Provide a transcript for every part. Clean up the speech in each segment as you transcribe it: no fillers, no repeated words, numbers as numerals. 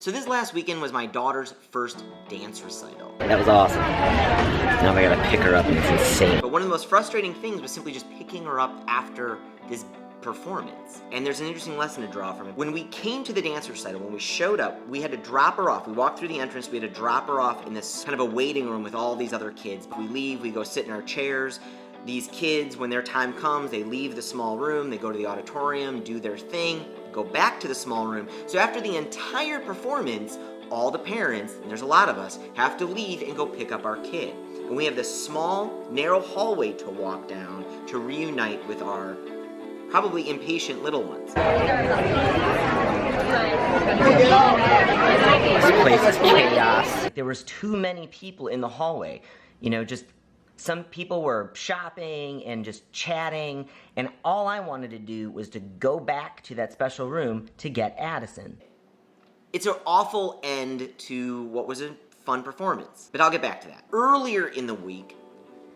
So this last weekend was my daughter's first dance recital. That was awesome. Now I gotta pick her up and it's insane. But one of the most frustrating things was simply just picking her up after this performance. And there's an interesting lesson to draw from it. When we came to the dance recital, when we showed up, we had to drop her off. We walked through the entrance, we had to drop her off in this kind of a waiting room with all these other kids. We leave, we go sit in our chairs. These kids, when their time comes, they leave the small room, they go to the auditorium, do their thing, go back to the small room. So after the entire performance, all the parents, and there's a lot of us, have to leave and go pick up our kid. And we have this small, narrow hallway to walk down to reunite with our probably impatient little ones. This place is chaos. There was too many people in the hallway. You know, just some people were shopping and just chatting, and all I wanted to do was to go back to that special room to get Addison. It's an awful end to what was a fun performance, but I'll get back to that. Earlier in the week,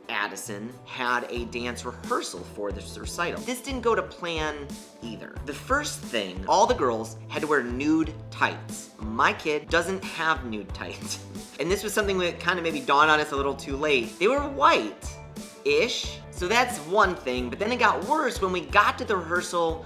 Addison had a dance rehearsal for this recital. This didn't go to plan either. The first thing, all the girls had to wear nude tights. My kid doesn't have nude tights. And this was something that kind of maybe dawned on us a little too late. They were white-ish. So that's one thing, but then it got worse when we got to the rehearsal.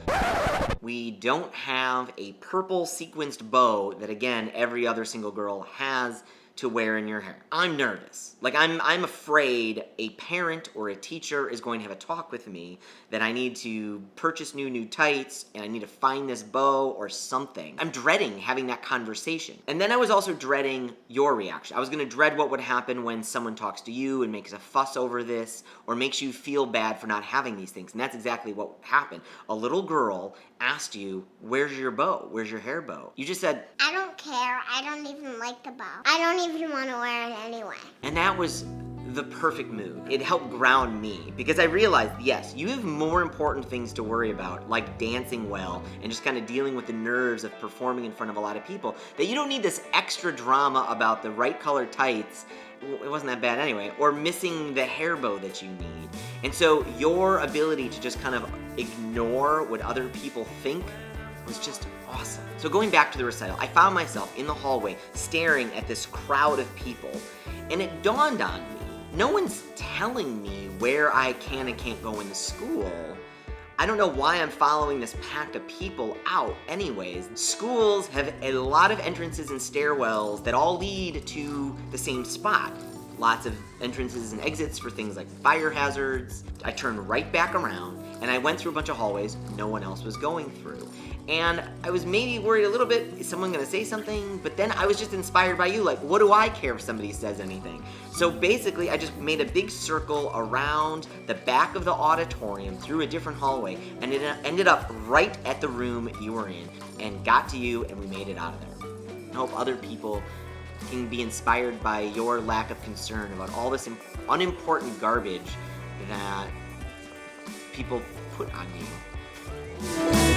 We don't have a purple sequenced bow that, again, every other single girl has to wear in your hair. I'm nervous. Like, I'm afraid a parent or a teacher is going to have a talk with me that I need to purchase new tights and I need to find this bow or something. I'm dreading having that conversation. And then I was also dreading your reaction. I was gonna dread what would happen when someone talks to you and makes a fuss over this or makes you feel bad for not having these things. And that's exactly what happened. A little girl asked you, where's your bow? Where's your hair bow? You just said, I don't care. I don't even like the bow. I don't even want to wear it anyway. and that was the perfect mood. It helped ground me because I realized, yes, you have more important things to worry about, like dancing well and just kind of dealing with the nerves of performing in front of a lot of people, that you don't need this extra drama about the right color tights. It wasn't that bad anyway, or missing the hair bow that you need. And so your ability to just kind of ignore what other people think was just awesome. So going back to the recital, I found myself in the hallway staring at this crowd of people, and it dawned on me, no one's telling me where I can and can't go into school. I don't know why I'm following this pack of people out anyways. Schools have a lot of entrances and stairwells that all lead to the same spot. Lots of entrances and exits for things like fire hazards. I turned right back around and I went through a bunch of hallways no one else was going through. And I was maybe worried a little bit, is someone gonna say something? But then I was just inspired by you, like, what do I care if somebody says anything? So basically, I just made a big circle around the back of the auditorium through a different hallway, and it ended up right at the room you were in, and got to you, and we made it out of there. I hope other people can be inspired by your lack of concern about all this unimportant garbage that people put on you.